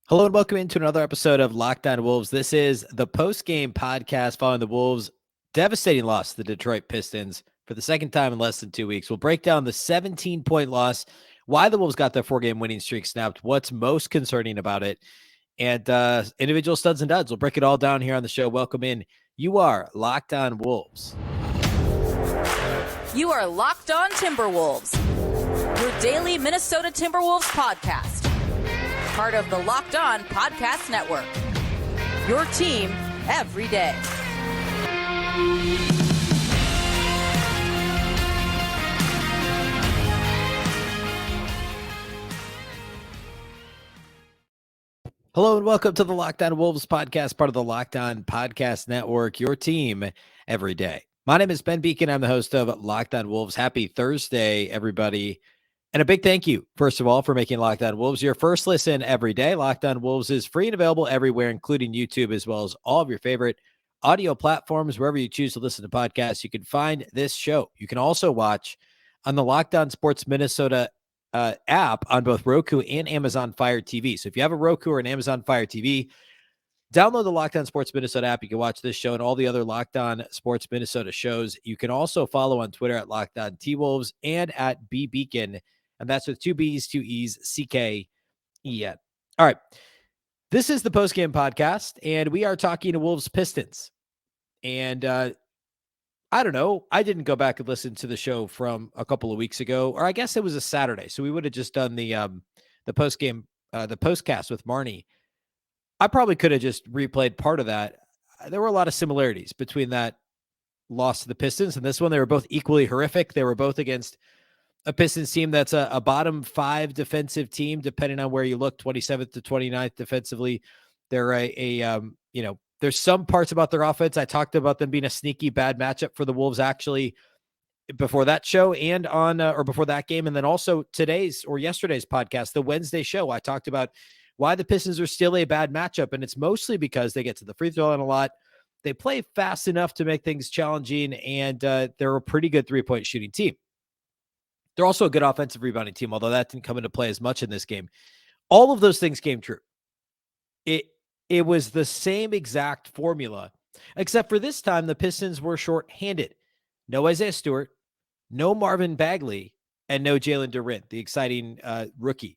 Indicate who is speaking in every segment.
Speaker 1: Hello and welcome into another episode of Locked On Wolves. This is the post-game podcast following the Wolves' devastating loss to the Detroit Pistons for the second time in less than 2 weeks. We'll break down the 17-point loss, why the Wolves got their 4-game winning streak snapped, what's most concerning about it, and individual studs and duds. We'll break it all down here on the show. Welcome in. You are Locked On Wolves.
Speaker 2: You are Locked On Timberwolves, your daily Minnesota Timberwolves podcast. Part of the Locked On Podcast Network. Your team every day.
Speaker 1: Hello and welcome to the Locked On Wolves podcast, part of the Locked On Podcast Network, your team every day. My name is Ben Beecken. I'm the host of Locked On Wolves. Happy Thursday, everybody. And a big thank you, first of all, for making Locked On Wolves your first listen every day. Locked On Wolves is free and available everywhere, including YouTube, as well as all of your favorite audio platforms. Wherever you choose to listen to podcasts, you can find this show. You can also watch on the Locked On Sports Minnesota app on both Roku and Amazon Fire TV. So if you have a Roku or an Amazon Fire TV, download the Locked On Sports Minnesota app. You can watch this show and all the other Locked On Sports Minnesota shows. You can also follow on Twitter at Locked On T-Wolves and at Beecken. And that's with two B's, two E's, C-K-E-N. All right. This is the postgame podcast, and we are talking to Wolves Pistons. And I don't know. I didn't go back and listen to the show from a couple of weeks ago, or I guess it was a Saturday. So we would have just done the postgame, the postcast with Marnie. I probably could have just replayed part of that. There were a lot of similarities between that loss to the Pistons and this one. They were both equally horrific. They were both against a Pistons team that's a bottom 5 defensive team, depending on where you look, 27th to 29th defensively. They're there's some parts about their offense. I talked about them being a sneaky bad matchup for the Wolves actually before that show and on or before that game. And then also today's or yesterday's podcast, the Wednesday show, I talked about why the Pistons are still a bad matchup. And it's mostly because they get to the free throw line a lot. They play fast enough to make things challenging, and they're a pretty good three-point shooting team. They're also a good offensive rebounding team, although that didn't come into play as much in this game. All of those things came true. It was the same exact formula, except for this time the Pistons were shorthanded. No Isaiah Stewart, no Marvin Bagley, and no Jalen Durant, the exciting rookie.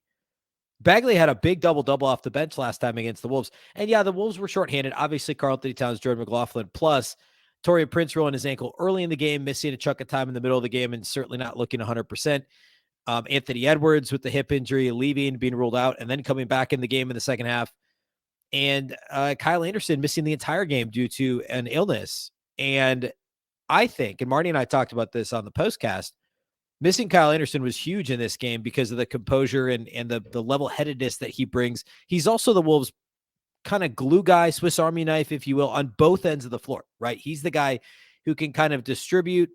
Speaker 1: Bagley had a big double-double off the bench last time against the Wolves. And yeah, the Wolves were shorthanded. Obviously, Karl-Anthony Towns, Jordan McLaughlin, plus Taurean Prince rolling his ankle early in the game, missing a chunk of time in the middle of the game, and certainly not looking 100%. Anthony Edwards with the hip injury, leaving, being ruled out, and then coming back in the game in the second half. And Kyle Anderson missing the entire game due to an illness. And I think, and Marty and I talked about this on the postcast, missing Kyle Anderson was huge in this game because of the composure and the level-headedness that he brings. He's also the Wolves' kind of glue guy, Swiss Army knife, if you will, on both ends of the floor, right? He's the guy who can kind of distribute.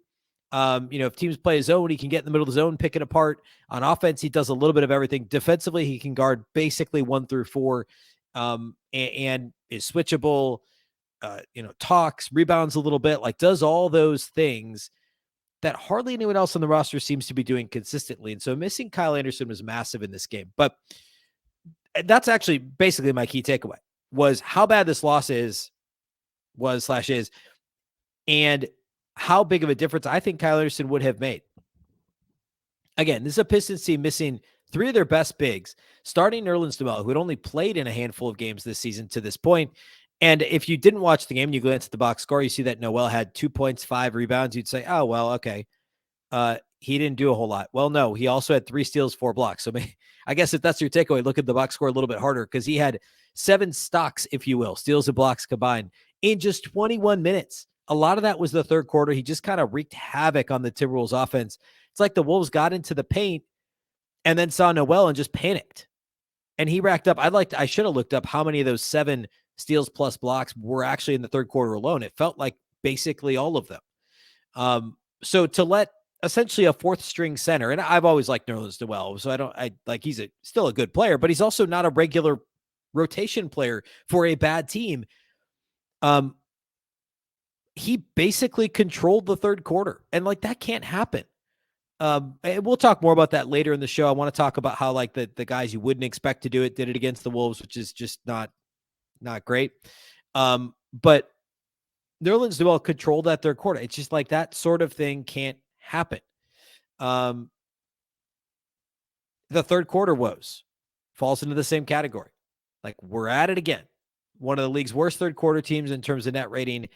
Speaker 1: If teams play a zone, he can get in the middle of the zone, pick it apart. On offense, he does a little bit of everything. Defensively, he can guard basically 1 through 4, and is switchable, talks, rebounds a little bit, like does all those things that hardly anyone else on the roster seems to be doing consistently. And so missing Kyle Anderson was massive in this game. But that's actually basically my key takeaway was how bad this loss is, and how big of a difference I think Kyle Anderson would have made. Again, this is a Pistons team missing 3 of their best bigs, starting Nerlens Noel, who had only played in a handful of games this season to this point. And if you didn't watch the game and you glance at the box score, you see that Noel had 2 points, 5 rebounds. You'd say, oh, well, okay. He didn't do a whole lot. Well, no, he also had 3 steals, 4 blocks. So I guess if that's your takeaway, look at the box score a little bit harder because he had 7 stocks, if you will, steals and blocks combined in just 21 minutes. A lot of that was the third quarter. He just kind of wreaked havoc on the Timberwolves offense. It's like the Wolves got into the paint and then saw Noel and just panicked. And he racked up. I should have looked up how many of those 7 steals plus blocks were actually in the third quarter alone. It felt like basically all of them. So to let essentially a 4th string center, and I've always liked Nerlens Noel, so he's still a good player, but he's also not a regular rotation player for a bad team. He basically controlled the third quarter, and like that can't happen. And we'll talk more about that later in the show. I want to talk about how like the guys you wouldn't expect to do it did it against the Wolves, which is just not great. But Nerlens Noel controlled that third quarter. It's just like that sort of thing can't happen. The third quarter woes falls into the same category. Like, we're at it again. One of the league's worst third quarter teams in terms of net rating.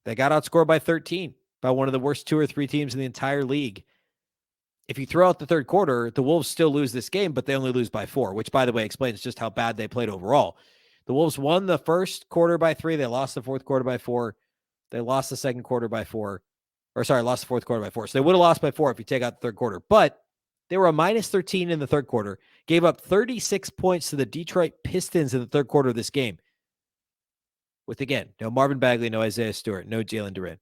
Speaker 1: They got outscored by 13 by one of the worst 2 or 3 teams in the entire league. If you throw out the third quarter, the Wolves still lose this game, but they only lose by 4, which, by the way, explains just how bad they played overall. The Wolves won the first quarter by 3. They lost the fourth quarter by 4. They lost the second quarter by 4. Lost the fourth quarter by 4. So they would have lost by 4 if you take out the third quarter. But they were a minus 13 in the third quarter, gave up 36 points to the Detroit Pistons in the third quarter of this game. With, again, no Marvin Bagley, no Isaiah Stewart, no Jalen Duren.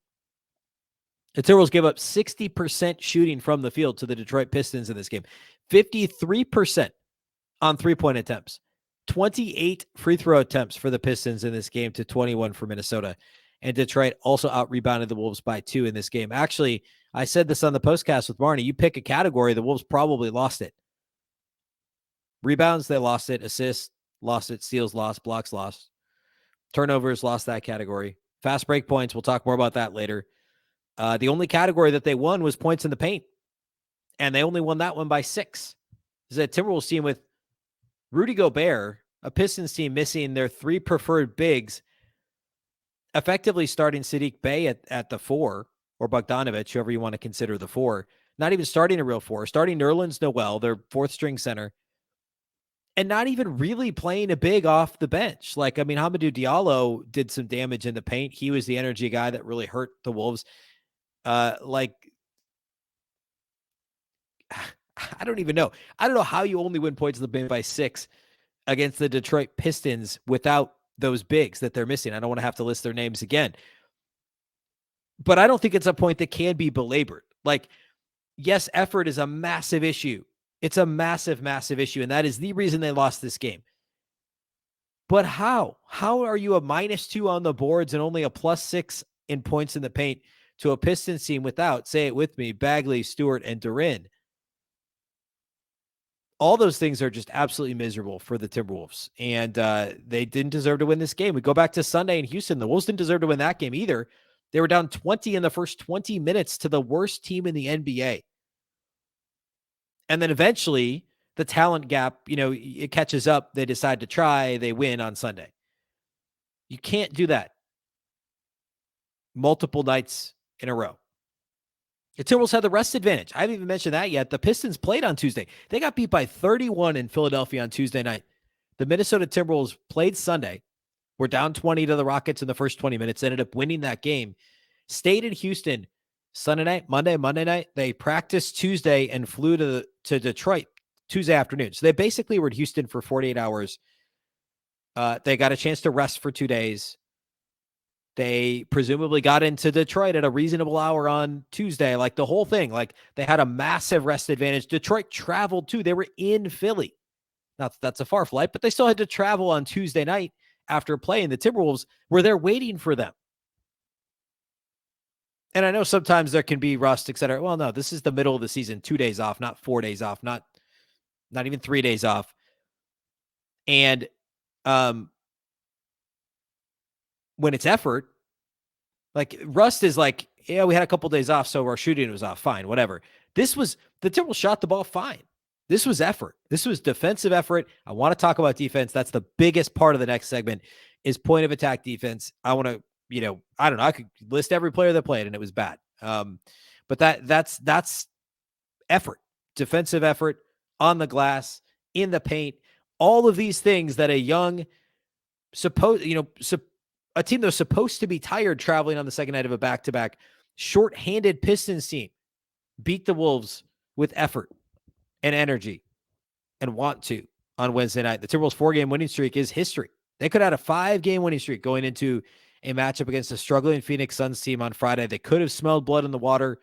Speaker 1: The Timberwolves gave up 60% shooting from the field to the Detroit Pistons in this game. 53% on three-point attempts. 28 free throw attempts for the Pistons in this game to 21 for Minnesota. And Detroit also out-rebounded the Wolves by 2 in this game. Actually, I said this on the postcast with Marnie. You pick a category, the Wolves probably lost it. Rebounds, they lost it. Assists, lost it. Steals, lost. Blocks, lost. Turnovers, lost that category. Fast break points, we'll talk more about that later. The only category that they won was points in the paint. And they only won that one by 6. This is a Timberwolves team with Rudy Gobert, a Pistons team missing their 3 preferred bigs, effectively starting Saddiq Bey at the 4, or Bogdanovic, whoever you want to consider the 4. Not even starting a real 4, starting Nerlens Noel, their 4th-string center, and not even really playing a big off the bench. Like, I mean, Hamidou Diallo did some damage in the paint. He was the energy guy that really hurt the Wolves. I don't even know. I don't know how you only win points in the paint by 6 against the Detroit Pistons without those bigs that they're missing. I don't want to have to list their names again. But I don't think it's a point that can be belabored. Like, yes, effort is a massive issue. It's a massive, massive issue, and that is the reason they lost this game. But how? How are you a -2 on the boards and only a +6 in points in the paint to a Pistons team without, say it with me, Bagley, Stewart, and Duren? All those things are just absolutely miserable for the Timberwolves, and they didn't deserve to win this game. We go back to Sunday in Houston. The Wolves didn't deserve to win that game either. They were down 20 in the first 20 minutes to the worst team in the NBA. And then eventually the talent gap, it catches up. They decide to try. They win on Sunday. You can't do that multiple nights in a row. The Timberwolves had the rest advantage. I haven't even mentioned that yet. The Pistons played on Tuesday. They got beat by 31 in Philadelphia on Tuesday night. The Minnesota Timberwolves played Sunday. Were down 20 to the Rockets in the first 20 minutes. Ended up winning that game. Stayed in Houston Sunday night, Monday night. They practiced Tuesday and flew to Detroit Tuesday afternoon. So they basically were in Houston for 48 hours. They got a chance to rest for 2 days. They presumably got into Detroit at a reasonable hour on Tuesday. Like, the whole thing, like, they had a massive rest advantage. Detroit traveled too. They were in Philly. That's a far flight, but they still had to travel on Tuesday night after playing. The Timberwolves were there waiting for them. And I know sometimes there can be rust, et cetera. Well, no, this is the middle of the season, 2 days off, not 4 days off, not even 3 days off. And when it's effort, like, rust is like, yeah, we had a couple days off, so our shooting was off. Fine, whatever. The Timberwolves shot the ball fine. This was effort. This was defensive effort. I want to talk about defense. That's the biggest part of the next segment is point of attack defense. I want to, I don't know. I could list every player that played and it was bad. But that's effort, defensive effort on the glass, in the paint, all of these things that a young, a team that was supposed to be tired traveling on the second night of a back-to-back, shorthanded Pistons team beat the Wolves with effort and energy and want to on Wednesday night. The Timberwolves 4-game winning streak is history. They could have had a 5-game winning streak going into a matchup against a struggling Phoenix Suns team on Friday. They could have smelled blood in the water,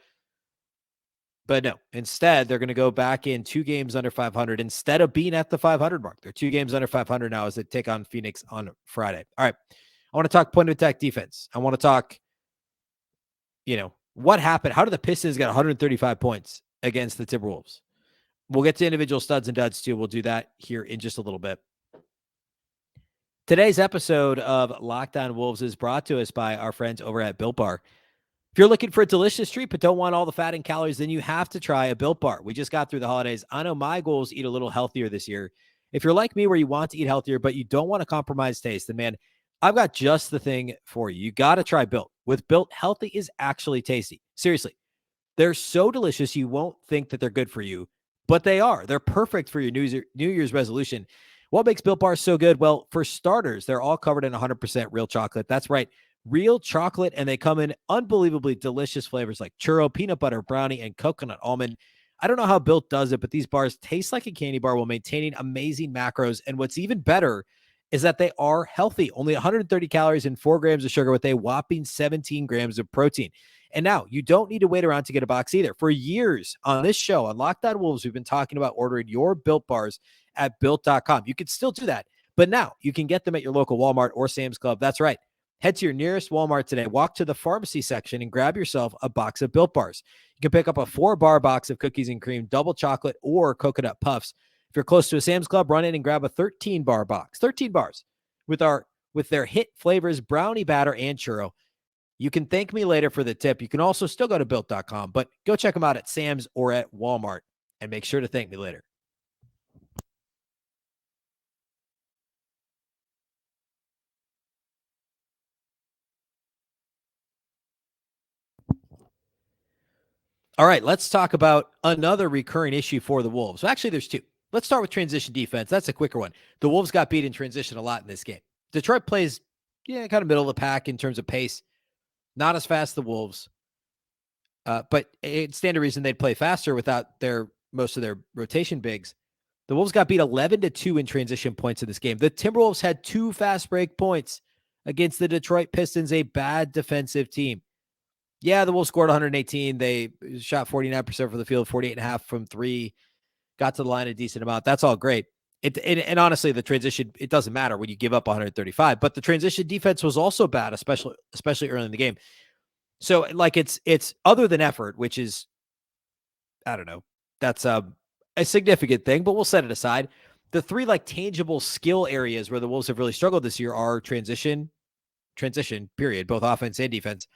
Speaker 1: but no. Instead, they're going to go back in 2 games under 500 instead of being at the 500 mark. They're 2 games under 500 now as they take on Phoenix on Friday. All right. I want to talk point of attack defense. I want to talk, What happened? How did the Pistons get 135 points against the Timberwolves? We'll get to individual studs and duds too. We'll do that here in just a little bit. Today's episode of Locked On Wolves is brought to us by our friends over at Built Bar. If you're looking for a delicious treat but don't want all the fat and calories, then you have to try a Built Bar. We just got through the holidays. I know my goal is to eat a little healthier this year. If you're like me where you want to eat healthier but you don't want to compromise taste, then man, I've got just the thing for you. You got to try Built. With Built, healthy is actually tasty. Seriously, they're so delicious you won't think that they're good for you, but they are. They're perfect for your New Year's resolution. What makes Built Bars so good? Well, for starters, they're all covered in 100% real chocolate. That's right, real chocolate, and they come in unbelievably delicious flavors like churro, peanut butter, brownie, and coconut almond. I don't know how Built does it, but these bars taste like a candy bar while maintaining amazing macros. And what's even better is that they are healthy. Only 130 calories and 4 grams of sugar with a whopping 17 grams of protein. And now you don't need to wait around to get a box either. For years on this show, on Locked On Wolves, we've been talking about ordering your Built Bars at Built.com. You can still do that, but now you can get them at your local Walmart or Sam's Club. That's right. Head to your nearest Walmart today, walk to the pharmacy section, and grab yourself a box of Built Bars. You can pick up a 4-bar box of cookies and cream, double chocolate, or coconut puffs. If you're close to a Sam's Club, run in and grab a 13-bar box. 13 bars with their hit flavors, brownie batter, and churro. You can thank me later for the tip. You can also still go to Built.com, but go check them out at Sam's or at Walmart, and make sure to thank me later. All right, let's talk about another recurring issue for the Wolves. Well, actually, there's two. Let's start with transition defense. That's a quicker one. The Wolves got beat in transition a lot in this game. Detroit plays, kind of middle of the pack in terms of pace. Not as fast as the Wolves, but it stands to reason they'd play faster without most of their rotation bigs. The Wolves got beat 11-2 in transition points in this game. The Timberwolves had 2 fast break points against the Detroit Pistons, a bad defensive team. Yeah, the Wolves scored 118. They shot 49% from the field, 48.5 from 3, got to the line a decent amount. That's all great. And honestly, the transition, it doesn't matter when you give up 135, but the transition defense was also bad, especially early in the game. So like it's other than effort, which is, I don't know, that's a significant thing, but we'll set it aside. The 3 like tangible skill areas where the Wolves have really struggled this year are transition period, both offense and defense.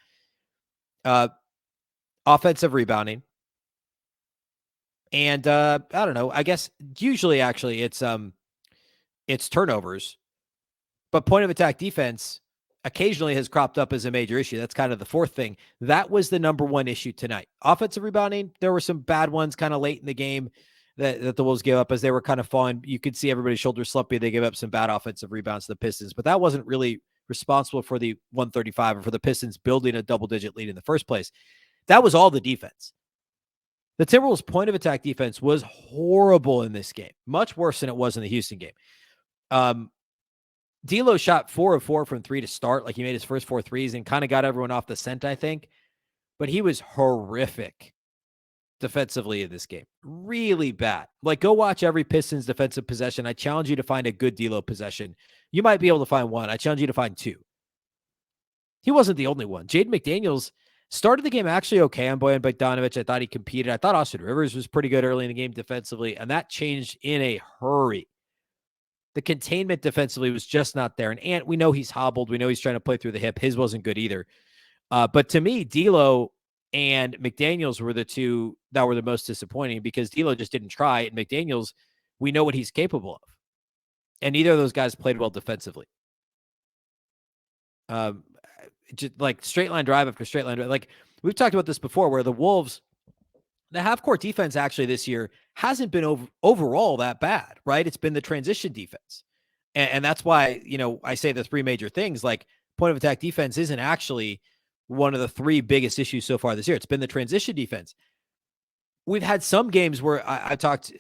Speaker 1: Offensive rebounding. And I don't know, I guess usually actually it's turnovers, but point of attack defense occasionally has cropped up as a major issue. That's kind of the fourth thing. That was the number one issue tonight. Offensive rebounding, there were some bad ones kind of late in the game that the Wolves gave up as they were kind of falling. You could see everybody's shoulders slumpy. They gave up some bad offensive rebounds to the Pistons, but that wasn't really responsible for the 135 or for the Pistons building a double-digit lead in the first place. That was all the defense. The Timberwolves' point of attack defense was horrible in this game, much worse than it was in the Houston game. D'Lo shot 4 of 4 from 3 to start. Like he made his first 4 threes and kind of got everyone off the scent, I think. But he was horrific defensively in this game. Really bad. Like go watch every Pistons defensive possession. I challenge you to find a good D'Lo possession. You might be able to find one. I challenge you to find 2. He wasn't the only one. Jaden McDaniels started the game actually okay on Bojan Bogdanovic. I thought he competed. I thought Austin Rivers was pretty good early in the game defensively, and that changed in a hurry. The containment defensively was just not there. And Ant, we know he's hobbled. We know he's trying to play through the hip. His wasn't good either. But to me, D'Lo and McDaniels were the two that were the most disappointing because D'Lo just didn't try, and McDaniels, we know what he's capable of. And neither of those guys played well defensively. Just like straight line drive after straight line drive. Like we've talked about this before where the Wolves, the half-court defense actually this year hasn't been overall that bad, right? It's been the transition defense. And that's why, I say the 3 major things, like point of attack defense isn't actually one of the 3 biggest issues so far this year. It's been the transition defense. We've had some games where I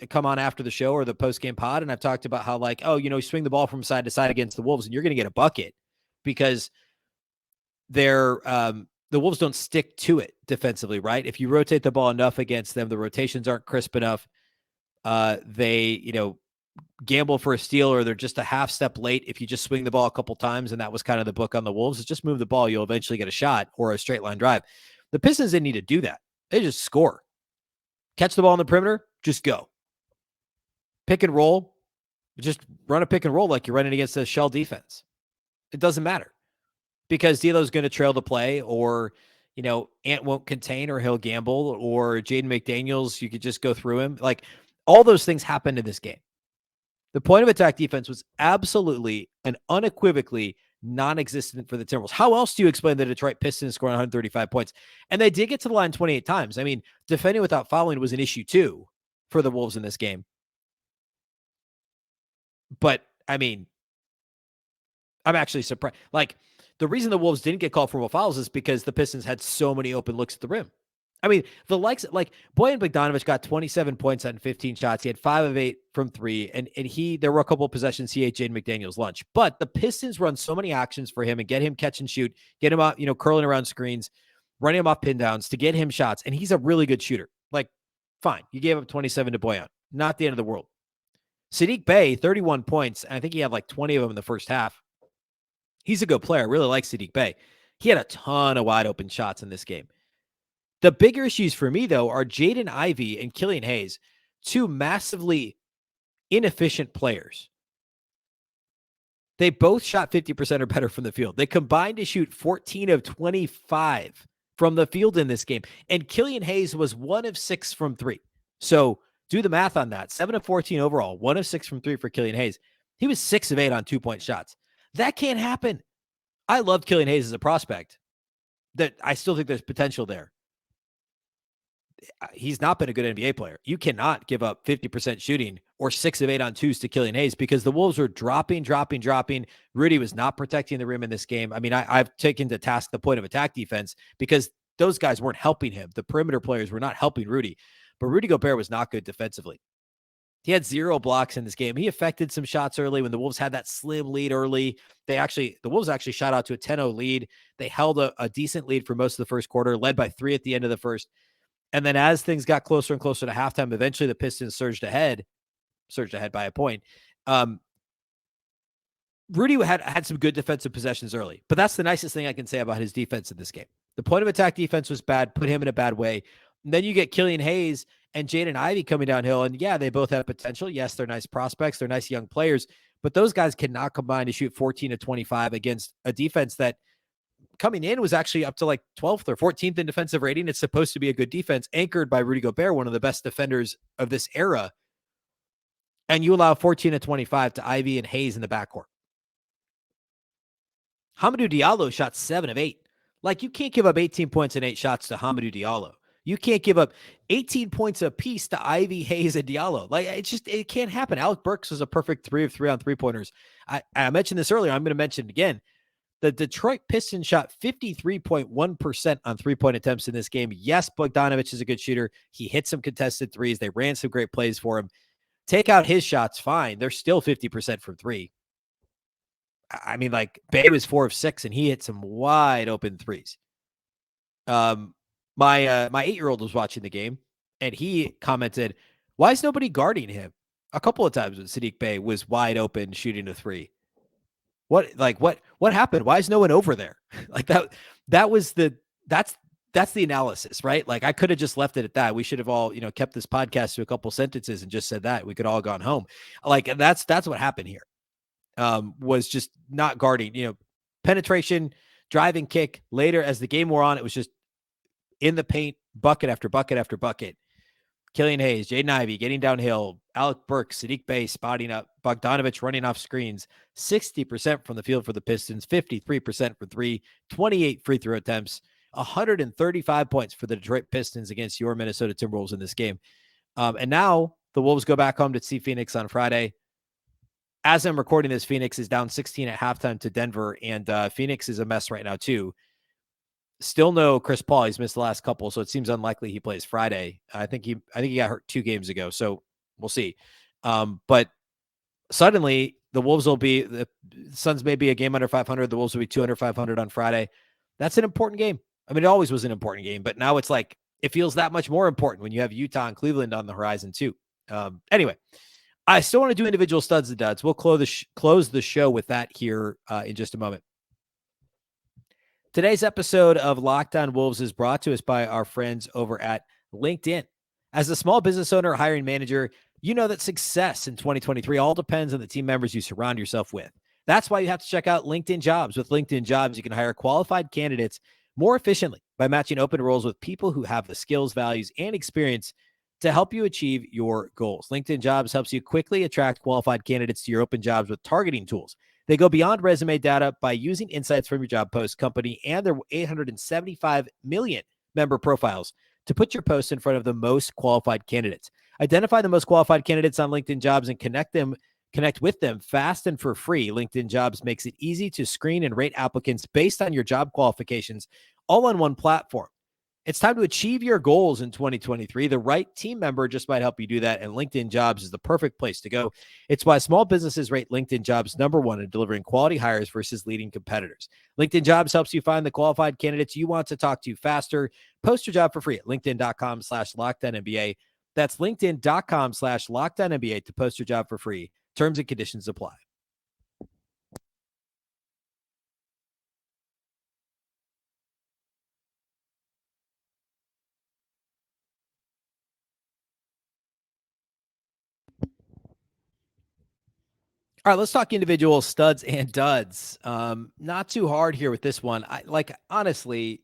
Speaker 1: come on after the show or the post-game pod, and I've talked about how like, you swing the ball from side to side against the Wolves and you're going to get a bucket because the Wolves don't stick to it defensively, right? If you rotate the ball enough against them, the rotations aren't crisp enough. They, gamble for a steal or they're just a half step late. If you just swing the ball a couple times, and that was kind of the book on the Wolves, is just move the ball. You'll eventually get a shot or a straight line drive. The Pistons didn't need to do that. They just score. Catch the ball on the perimeter, just go. Pick and roll, just run a pick and roll like you're running against a shell defense. It doesn't matter because D'Lo's going to trail the play, or, Ant won't contain, or he'll gamble, or Jaden McDaniels, you could just go through him. Like, all those things happened in this game. The point of attack defense was absolutely and unequivocally non-existent for the Timberwolves. How else do you explain the Detroit Pistons scoring 135 points? And they did get to the line 28 times. I mean, defending without fouling was an issue too for the Wolves in this game. But, I mean, I'm actually surprised. Like, the reason the Wolves didn't get called for more fouls is because the Pistons had so many open looks at the rim. I mean, the likes, like Bojan Bogdanovic got 27 points on 15 shots. He had 5 of 8 from 3. And there were a couple of possessions he ate Jaden McDaniels' lunch. But the Pistons run so many actions for him and get him catch and shoot, get him out, curling around screens, running him off pin downs to get him shots. And he's a really good shooter. Like, fine. You gave up 27 to Bojan. Not the end of the world. Saddiq Bey, 31 points. And I think he had like 20 of them in the first half. He's a good player. I really like Saddiq Bey. He had a ton of wide open shots in this game. The bigger issues for me, though, are Jaden Ivey and Killian Hayes, two massively inefficient players. They both shot 50% or better from the field. They combined to shoot 14 of 25 from the field in this game. And Killian Hayes was 1 of 6 from 3. So do the math on that. 7 of 14 overall, 1 of 6 from 3 for Killian Hayes. He was 6 of 8 on 2-point shots. That can't happen. I love Killian Hayes as a prospect. That I still think there's potential there. He's not been a good NBA player. You cannot give up 50% shooting or 6 of 8 on 2s to Killian Hayes because the Wolves were dropping. Rudy was not protecting the rim in this game. I mean, I've taken to task the point of attack defense because those guys weren't helping him. The perimeter players were not helping Rudy, but Rudy Gobert was not good defensively. He had 0 blocks in this game. He affected some shots early when the Wolves had that slim lead early. The Wolves actually shot out to a 10-0 lead. They held a decent lead for most of the first quarter, led by 3 at the end of the first. And then as things got closer and closer to halftime, eventually the Pistons surged ahead by a point. Rudy had some good defensive possessions early, but that's the nicest thing I can say about his defense in this game. The point of attack defense was bad, put him in a bad way. And then you get Killian Hayes and Jaden Ivey coming downhill. And yeah, they both have potential. Yes, they're nice prospects. They're nice young players, but those guys cannot combine to shoot 14 to 25 against a defense that coming in was actually up to like 12th or 14th in defensive rating. It's supposed to be a good defense anchored by Rudy Gobert, one of the best defenders of this era. And you allow 14 to 25 to Ivey and Hayes in the backcourt. Hamidou Diallo shot 7 of 8. Like, you can't give up 18 points and 8 shots to Hamidou Diallo. You can't give up 18 points apiece to Ivey, Hayes, and Diallo. Like, it can't happen. Alec Burks was a perfect 3 of 3 on 3-pointers. I mentioned this earlier. I'm going to mention it again. The Detroit Pistons shot 53.1% on 3-point attempts in this game. Yes, Bogdanovic is a good shooter. He hit some contested threes. They ran some great plays for him. Take out his shots, fine. They're still 50% from 3. I mean, like, Bey was 4 of 6, and he hit some wide open threes. My 8-year-old was watching the game, and he commented, "Why is nobody guarding him?" A couple of times when Saddiq Bey was wide open shooting a 3. What happened? Why is no one over there? Like that's the analysis, right? Like, I could have just left it at that. We should have all, kept this podcast to a couple sentences and just said that. We could all gone home. Like, that's what happened here. Was just not guarding, penetration, driving kick. Later, as the game wore on, it was just in the paint, bucket after bucket after bucket. Killian Hayes, Jaden Ivey getting downhill, Alec Burks, Saddiq Bey spotting up, Bogdanovic running off screens, 60% from the field for the Pistons, 53% for 3, 28 free throw attempts, 135 points for the Detroit Pistons against your Minnesota Timberwolves in this game. And now the Wolves go back home to see Phoenix on Friday. As I'm recording this, Phoenix is down 16 at halftime to Denver, and Phoenix is a mess right now too. Still no Chris Paul. He's missed the last couple, so it seems unlikely he plays Friday. I think he got hurt 2 games ago, so we'll see. But suddenly the Wolves the Suns may be a game under 500. The Wolves will be 2 under 500 on Friday. That's an important game. I mean, it always was an important game, but now it's like it feels that much more important when you have Utah and Cleveland on the horizon too. Anyway, I still want to do individual studs and duds. We'll close the show with that here in just a moment. Today's episode of Locked On Wolves is brought to us by our friends over at LinkedIn. As a small business owner or hiring manager, you know that success in 2023 all depends on the team members you surround yourself with. That's why you have to check out LinkedIn Jobs. With LinkedIn Jobs, you can hire qualified candidates more efficiently by matching open roles with people who have the skills, values, and experience to help you achieve your goals. LinkedIn Jobs helps you quickly attract qualified candidates to your open jobs with targeting tools. They go beyond resume data by using insights from your job post, company, and their 875 million member profiles to put your posts in front of the most qualified candidates. Identify the most qualified candidates on LinkedIn Jobs and connect with them fast and for free. LinkedIn Jobs makes it easy to screen and rate applicants based on your job qualifications, all on one platform. It's time to achieve your goals in 2023. The right team member just might help you do that, and LinkedIn Jobs is the perfect place to go. It's why small businesses rate LinkedIn Jobs #1 in delivering quality hires versus leading competitors. LinkedIn Jobs helps you find the qualified candidates you want to talk to faster. Post your job for free at linkedin.com/LockedOnNBA. That's linkedin.com/LockedOnNBA to post your job for free. Terms and conditions apply. All right, let's talk individual studs and duds. Not too hard here with this one. Honestly,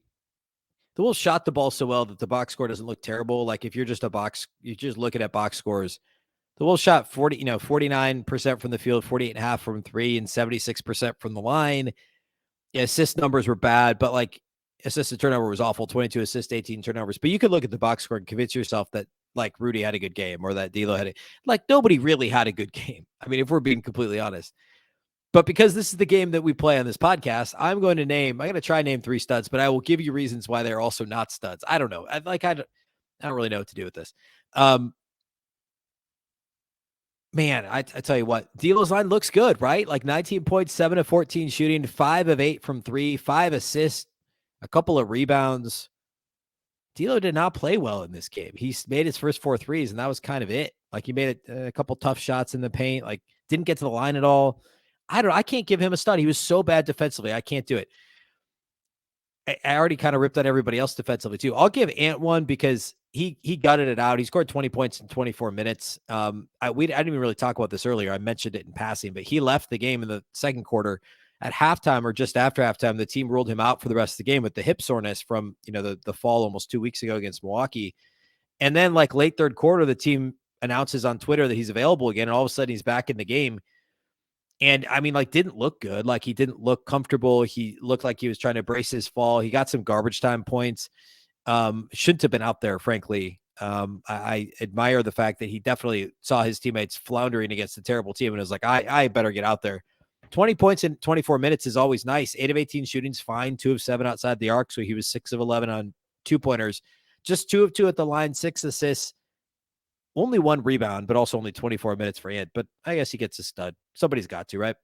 Speaker 1: the Wolves shot the ball so well that the box score doesn't look terrible. Like if you're just looking at box scores. The Wolves shot 49% from the field, 48.5 from three, and 76% from the line. Yeah, assist numbers were bad, but like assist to turnover was awful. 22 assists, 18 turnovers. But you could look at the box score and convince yourself that like Rudy had a good game or that D'Lo had like nobody really had a good game. I mean, if we're being completely honest. But because this is the game that we play on this podcast, I'm going to try name 3 studs, but I will give you reasons why they're also not studs. I don't know. I don't really know what to do with this. Man, I tell you what, D'Lo's line looks good, right? Like 19 points, 7 of 14 shooting, 5 of 8 from 3, 5 assists, a couple of rebounds. D'Lo did not play well in this game. He made his first 4 threes, and that was kind of it. Like he made a couple tough shots in the paint, like didn't get to the line at all. I can't give him a stud. He was so bad defensively. I can't do it. I already kind of ripped on everybody else defensively too. I'll give Ant one because he gutted it out. He scored 20 points in 24 minutes. I didn't even really talk about this earlier. I mentioned it in passing, but he left the game in the second quarter at halftime or just after halftime. The team ruled him out for the rest of the game with the hip soreness from the fall almost 2 weeks ago against Milwaukee. And then like late third quarter, the team announces on Twitter that he's available again, and all of a sudden he's back in the game. And I mean, like, didn't look good. Like, he didn't look comfortable. He looked like he was trying to brace his fall. He got some garbage time points. Shouldn't have been out there, frankly. I admire the fact that he definitely saw his teammates floundering against a terrible team and was like, I better get out there. 20 points in 24 minutes is always nice. 8 of 18 shooting's fine. 2 of 7 outside the arc. So he was 6 of 11 on 2-pointers. Just 2 of 2 at the line, 6 assists. Only 1 rebound, but also only 24 minutes for Ant. But I guess he gets a stud. Somebody's got to, right?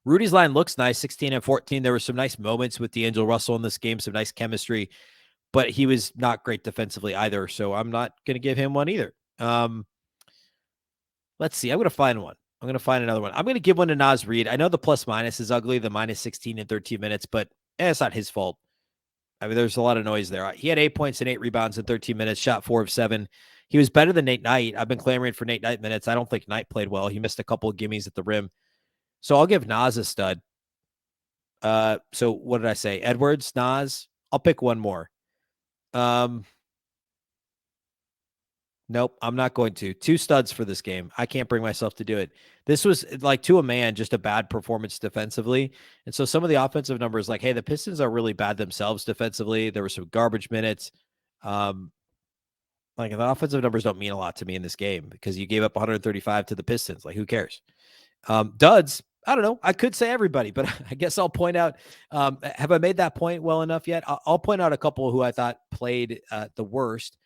Speaker 1: Rudy's line looks nice, 16 and 14. There were some nice moments with D'Angelo Russell in this game, some nice chemistry, but he was not great defensively either. So I'm not going to give him one either. Let's see. I'm going to find one. I'm going to find another one. I'm going to give one to Naz Reid. I know the plus minus is ugly, the minus 16 in 13 minutes, but it's not his fault. I mean, there's a lot of noise there. He had 8 points and 8 rebounds in 13 minutes, shot 4 of 7. He was better than Nate Knight. I've been clamoring for Nate Knight minutes. I don't think Knight played well. He missed a couple of gimmies at the rim. So I'll give Naz a stud. So what did I say? Edwards, Naz. I'll pick one more. Nope, I'm not going to. 2 studs for this game. I can't bring myself to do it. This was like to a man, just a bad performance defensively. And so some of the offensive numbers, like, hey, the Pistons are really bad themselves defensively. There were some garbage minutes. Like the offensive numbers don't mean a lot to me in this game because you gave up 135 to the Pistons. Like, who cares? Duds, I don't know. I could say everybody, but I guess I'll point out. Have I made that point well enough yet? I'll point out a couple who I thought played the worst.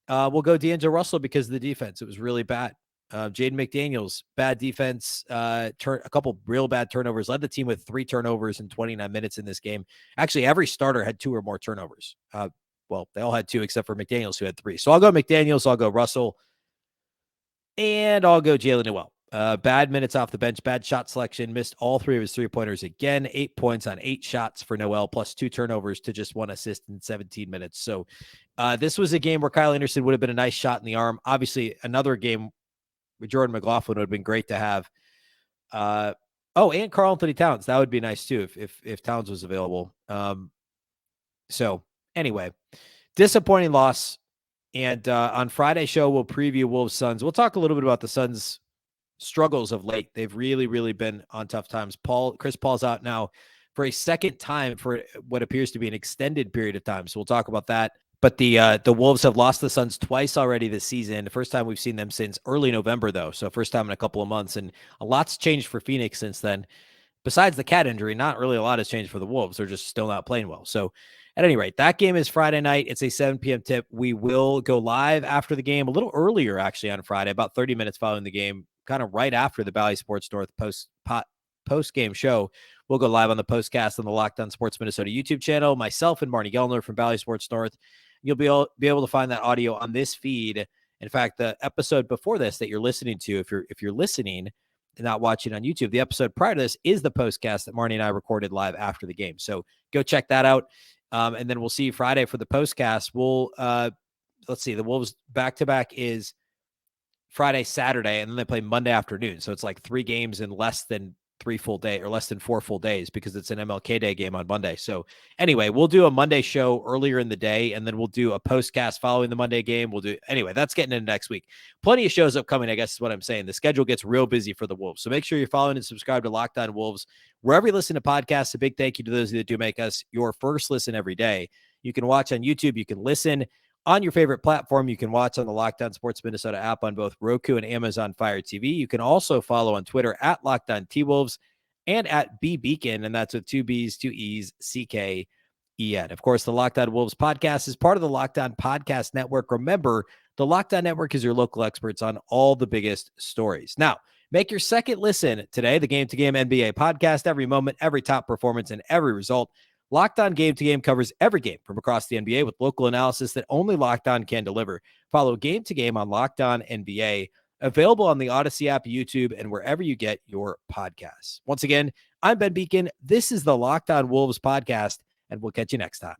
Speaker 1: We'll go D'Angelo Russell because of the defense. It was really bad. Jaden McDaniels, bad defense, a couple real bad turnovers, led the team with 3 turnovers in 29 minutes in this game. Actually, every starter had 2 or more turnovers. Well, they all had 2 except for McDaniels, who had 3. So I'll go McDaniels, I'll go Russell, and I'll go Jalen Newell. Bad minutes off the bench, bad shot selection, missed all 3 of his 3-pointers again, 8 points on 8 shots for Noel, plus 2 turnovers to just 1 assist in 17 minutes. So this was a game where Kyle Anderson would have been a nice shot in the arm. Obviously, another game with Jordan McLaughlin would have been great to have. And Karl-Anthony Towns. That would be nice too if Towns was available. So anyway, disappointing loss. And on Friday's show, we'll preview Wolves Suns. We'll talk a little bit about the Suns' struggles of late. They've really, really been on tough times. Chris Paul's out now for a second time for what appears to be an extended period of time. So we'll talk about that. But the Wolves have lost the Suns twice already this season. The first time we've seen them since early November, though. So first time in a couple of months. And a lot's changed for Phoenix since then. Besides the cat injury, not really a lot has changed for the Wolves. They're just still not playing well. So at any rate, that game is Friday night. It's a 7 p.m. tip. We will go live after the game, a little earlier actually on Friday, about 30 minutes following the game, kind of right after the Valley Sports North post-game show. We'll go live on the postcast on the Locked On Sports Minnesota YouTube channel. Myself and Marty Gellner from Valley Sports North. You'll be able to find that audio on this feed. In fact, the episode before this that you're listening to, if you're listening and not watching on YouTube, the episode prior to this is the postcast that Marty and I recorded live after the game. So go check that out. And then we'll see you Friday for the postcast. We'll let's see, the Wolves back-to-back is Friday, Saturday, and then they play Monday afternoon. So it's like 3 games in less than 3 full days or less than 4 full days because it's an MLK Day game on Monday. So anyway, we'll do a Monday show earlier in the day, and then we'll do a postcast following the Monday game. Anyway, that's getting into next week. Plenty of shows upcoming, I guess is what I'm saying. The schedule gets real busy for the Wolves. So make sure you're following and subscribe to Locked On Wolves. Wherever you listen to podcasts, a big thank you to those that do make us your first listen every day. You can watch on YouTube. You can listen on your favorite platform. You can watch on the Locked On Sports Minnesota app on both Roku and Amazon Fire TV. You can also follow on Twitter at Locked On T-Wolves and at Beecken, and that's with 2 B's, 2 E's, C-K-E-N. Of course, the Locked On Wolves podcast is part of the Locked On Podcast Network. Remember, the Locked On Network is your local experts on all the biggest stories. Now, make your second listen today, the Game to Game NBA podcast, every moment, every top performance, and every result. Locked On Game to Game covers every game from across the NBA with local analysis that only Locked On can deliver. Follow Game to Game on Locked On NBA, available on the Odyssey app, YouTube, and wherever you get your podcasts. Once again, I'm Ben Beecken. This is the Locked On Wolves podcast, and we'll catch you next time.